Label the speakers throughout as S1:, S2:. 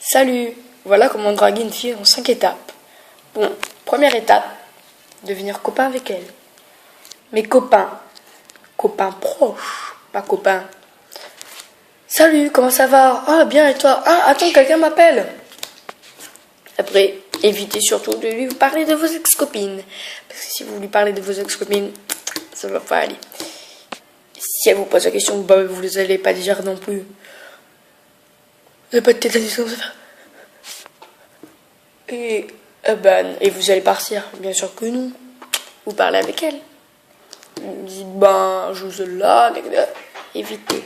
S1: Salut! Voilà comment draguer une fille en 5 étapes. Bon, première étape, devenir copain avec elle. Mais copain proche, pas copain. Salut, comment ça va? Ah, bien, et toi? Ah, attends, quelqu'un m'appelle. Après, évitez surtout de lui parler de vos ex-copines. Parce que si vous lui parlez de vos ex-copines, ça va pas aller. Si elle vous pose la question, bah, vous les allez pas dire non plus. Vous n'avez pas de tétanisme comme ça. Et vous allez partir? Bien sûr que non. Vous parlez avec elle. Vous dites, je suis là, évitez.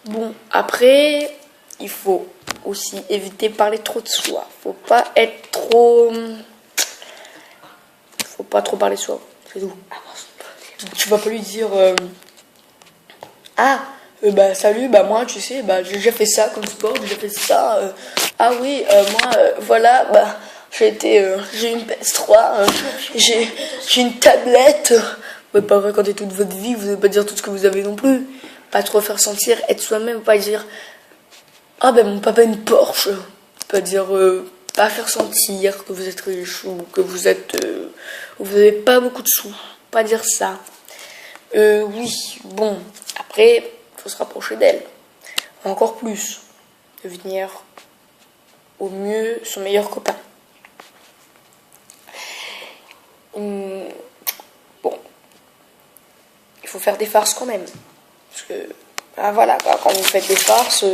S1: Bon, après, il faut aussi éviter de parler trop de soi. Faut pas trop parler de soi. C'est tout. Tu vas pas lui dire, salut, moi, tu sais, j'ai déjà fait ça comme sport, j'ai déjà fait ça. Voilà, j'ai une PS3, j'ai une tablette. Vous pouvez pas raconter toute votre vie, vous n'allez pas dire tout ce que vous avez non plus. Pas trop faire sentir, être soi-même, pas dire mon papa a une Porsche. Pas dire, pas faire sentir que vous êtes riche ou que vous avez pas beaucoup de sous. Pas dire ça. Après, faut se rapprocher d'elle. Encore plus. Devenir au mieux son meilleur copain. Il faut faire des farces quand même. Parce que, quand vous faites des farces,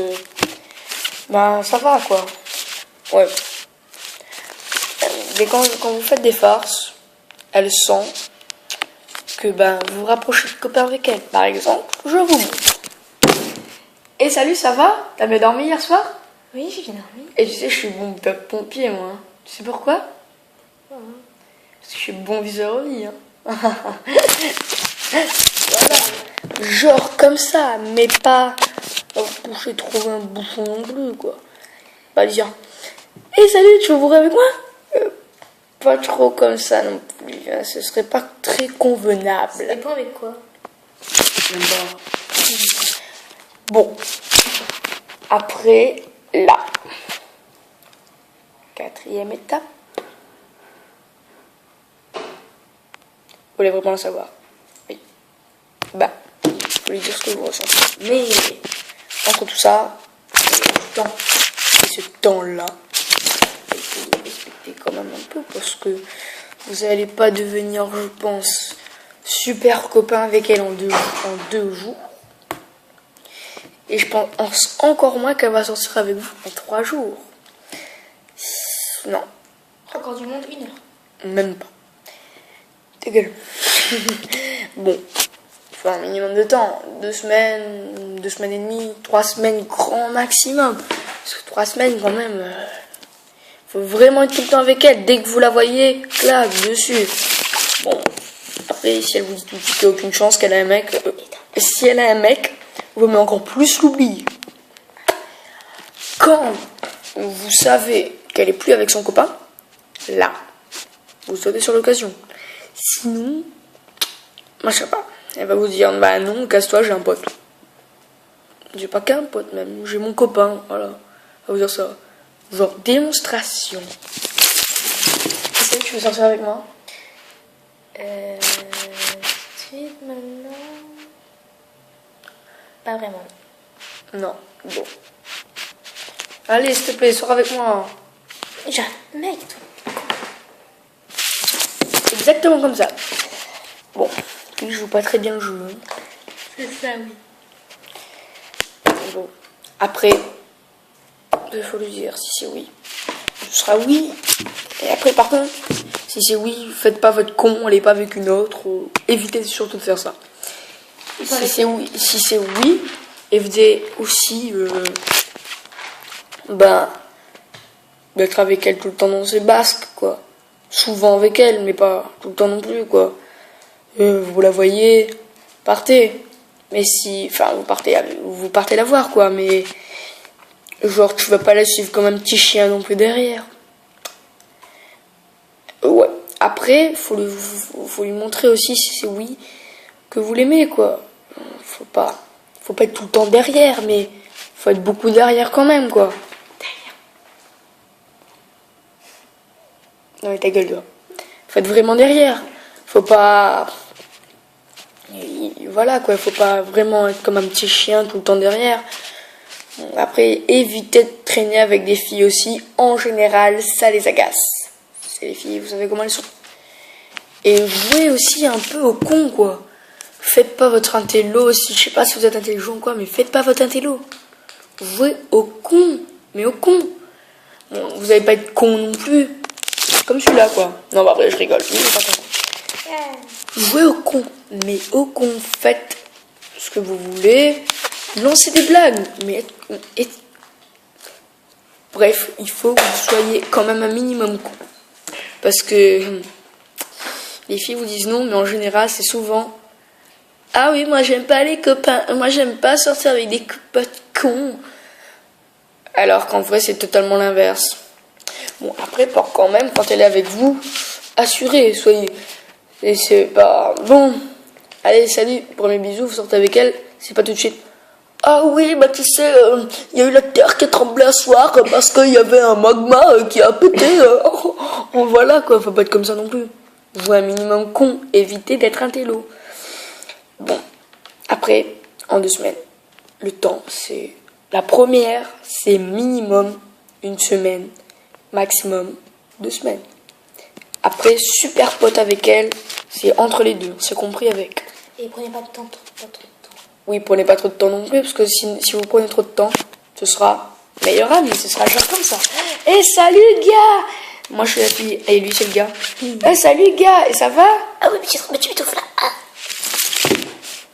S1: ça va, quoi. Ouais. Mais quand vous faites des farces, elle sent que, vous vous rapprochez de copain avec elle. Par exemple, je vous montre. Et salut, ça va? T'as bien dormi hier soir?
S2: Oui, j'ai bien dormi.
S1: Et tu sais, je suis bon pompier, moi. Tu sais pourquoi? Parce que je suis bon viseur au lit, Voilà. Genre comme ça, mais pas boucher trouver un bouchon non plus, quoi. Pas dire salut, tu veux bourrer avec moi? Pas trop comme ça non plus, ce serait pas très convenable.
S2: Ça dépend avec quoi?
S1: Bon, après, là, 4e étape. Vous voulez vraiment le savoir? Oui. Faut lui dire ce que vous ressentez. Mais, entre tout ça, ce temps-là, il faut le respecter quand même un peu parce que vous n'allez pas devenir, je pense, super copain avec elle en deux jours. Et je pense encore moins qu'elle va sortir avec vous en 3 jours. Non.
S2: Encore du monde, 1 heure.
S1: Même pas. Ta gueule. Bon. Il faut un minimum de temps. 2 semaines, 2 semaines et demie, 3 semaines grand maximum. Parce que 3 semaines quand même, faut vraiment être tout le temps avec elle. Dès que vous la voyez, clac, dessus. Bon. Après, si elle vous dit tout de suite qu'il n'y a aucune chance qu'elle a un mec, si elle a un mec, vous mettez encore plus l'oubli. Quand vous savez qu'elle est plus avec son copain, là, vous sautez sur l'occasion. Sinon, je sais pas. Elle va vous dire, non, casse-toi, j'ai un pote. J'ai pas qu'un pote même, j'ai mon copain, voilà. Elle va vous dire ça. Genre, démonstration. Est-ce que tu veux sortir avec moi?
S2: Tout de suite, maintenant... Pas vraiment.
S1: Non, bon. Allez, s'il te plaît, sors avec moi.
S2: Jamais, toi.
S1: Exactement comme ça. Bon, lui, je joue pas très bien le jeu.
S2: C'est ça, oui.
S1: Bon. Après, il faut lui dire si c'est oui. Ce sera oui. Et après, par contre, si c'est oui, faites pas votre con, allez pas avec une autre. Évitez surtout de faire ça. Si c'est oui, évitez aussi d'être avec elle tout le temps dans ses basques, quoi. Souvent avec elle, mais pas tout le temps non plus, quoi. Vous la voyez, partez. Mais vous partez la voir, quoi. Mais genre, tu vas pas la suivre comme un petit chien non plus derrière. Ouais. Après, faut lui montrer aussi si c'est oui que vous l'aimez, quoi. Faut pas être tout le temps derrière, mais faut être beaucoup derrière quand même, quoi. ta gueule, toi. Faut être vraiment derrière. Faut pas... Voilà, quoi. Faut pas vraiment être comme un petit chien tout le temps derrière. Après, évitez de traîner avec des filles aussi. En général, ça les agace. C'est les filles, vous savez comment elles sont. Et jouez aussi un peu au con, quoi. Faites pas votre intello aussi. Je sais pas si vous êtes intelligent ou quoi, mais faites pas votre intello. Jouez au con. Mais au con. Bon, vous allez pas être con non plus. Comme celui-là, quoi. Non, bah après, je rigole. Jouez au con. Mais au con, faites ce que vous voulez. Lancez des blagues. Mais bref, il faut que vous soyez quand même un minimum con. Parce que les filles vous disent non, mais en général, c'est souvent... Ah oui, moi j'aime pas les copains. Moi j'aime pas sortir avec des potes cons. Alors qu'en vrai, c'est totalement l'inverse. Bon, après, quand même, quand elle est avec vous, assurez, soyez. Et c'est pas... Bon, allez, salut, premier bisou, vous sortez avec elle, c'est pas tout de suite. Ah oui, bah tu sais, il y a eu la terre qui a tremblé à soir parce qu'il y avait un magma qui a pété. Voilà quoi, faut pas être comme ça non plus. Jouez un minimum con, évitez d'être un télo. Bon, après, en 2 semaines, le temps, c'est... La première, c'est minimum 1 semaine, maximum 2 semaines. Après, super pote avec elle, c'est entre les deux, c'est compris avec.
S2: Et prenez pas de temps, pas trop de temps.
S1: Oui, prenez pas trop de temps non plus, parce que si vous prenez trop de temps, ce sera meilleur ami, ce sera genre comme ça. Eh, salut gars! Moi je suis la fille, et lui c'est le gars. Eh, salut gars, et ça va?
S2: Ah oui, mais tu m'étouffes là. Ah.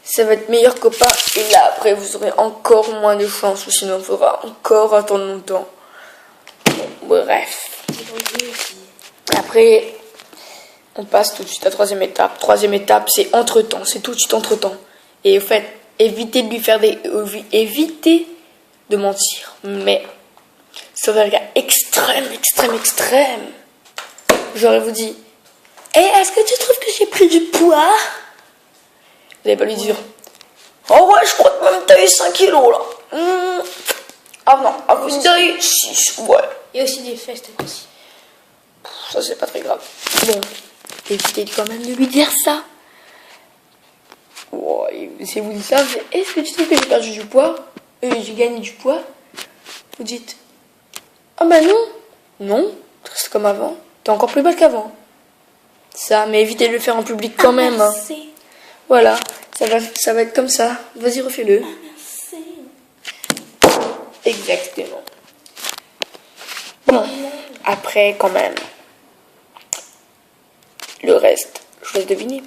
S1: Ça va être meilleur copain, et là après vous aurez encore moins de chance, ou sinon il faudra encore attendre longtemps. Bon, bref. Après, on passe tout de suite à la 3e étape. 3e étape, c'est entre-temps, c'est tout de suite entre-temps. Et au fait, évitez de lui faire évitez de mentir. Mais, sauf un cas extrême. J'aurais vous dit, est-ce que tu trouves que j'ai pris du poids? Vous n'allez pas lui dire, oh ouais, je crois que même t'as eu 5 kilos là. Ah non, ah vous t'as eu 6, ouais.
S2: Il y a aussi des fesses aussi.
S1: Ça c'est pas très grave. Bon, évitez quand même de lui dire ça. Ouais, si vous dites ça, est-ce que tu trouves que j'ai perdu du poids? J'ai gagné du poids? Vous dites, ah bah non, c'est comme avant, t'es encore plus belle qu'avant. Ça, mais évitez de le faire en public quand même. Hein.
S2: Merci.
S1: Voilà, ça va être comme ça. Vas-y, refais-le.
S2: Merci.
S1: Exactement. Bon, après quand même, le reste, je vous laisse deviner.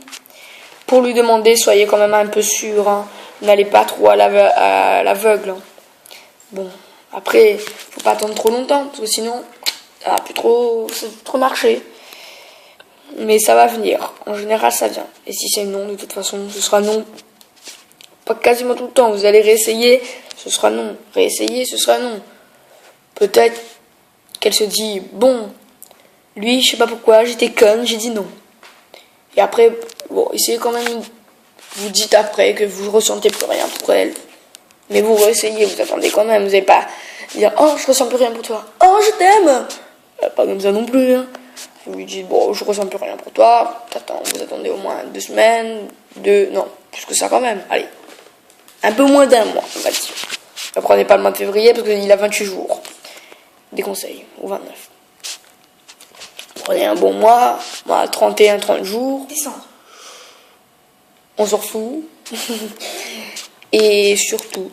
S1: Pour lui demander, soyez quand même un peu sûr. Hein. N'allez pas trop à l'aveugle. Hein. Bon, après, faut pas attendre trop longtemps, parce que sinon, ça va plus trop marcher. Mais ça va venir. En général, ça vient. Et si c'est non, de toute façon, ce sera non. Pas quasiment tout le temps. Vous allez réessayer, ce sera non. Réessayer, ce sera non. Peut-être qu'elle se dit, bon, lui, je sais pas pourquoi, j'étais conne, j'ai dit non. Et après, bon, essayez quand même, vous dites après que vous ressentez plus rien pour elle. Mais vous réessayez, vous attendez quand même. Vous n'allez pas dire, oh, je ressens plus rien pour toi. Oh, je t'aime. Pas comme ça non plus. Hein. Vous lui dites, bon, je ressens plus rien pour toi. Vous attendez au moins 2 semaines. Non, plus que ça quand même. Allez, un peu moins d'1 mois, on va dire. Ne prenez pas le mois de février parce qu'il a 28 jours. Des conseils, ou 29. Prenez un bon mois, 31, 30 jours.
S2: Décembre.
S1: On s'en fout. Et surtout,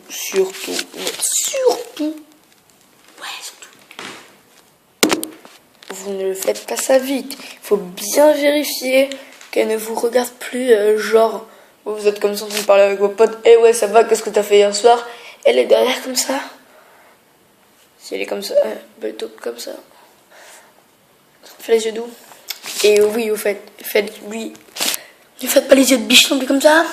S1: vous ne le faites pas ça vite. Il faut bien vérifier qu'elle ne vous regarde plus, genre, vous êtes comme ça en train de parler avec vos potes. Eh ouais, ça va, qu'est-ce que t'as fait hier soir? Elle est derrière comme ça. Si elle est comme ça, plutôt comme ça. Fais les yeux doux. Et oui, au fait, faites-lui. Ne faites pas les yeux de biche non plus comme ça.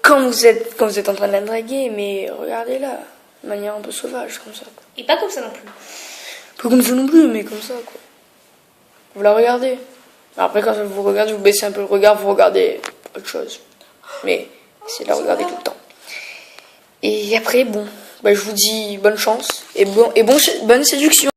S1: Quand vous êtes en train de la draguer, mais regardez-la de manière un peu sauvage, comme ça.
S2: Et pas comme ça non plus.
S1: Pas comme ça non plus, mais comme ça, quoi. Vous la regardez. Après, quand elle vous regarde, vous baissez un peu le regard, vous regardez autre chose. Mais essayez de la regarder tout le temps. Et après, bon, je vous dis bonne chance et bonne séduction.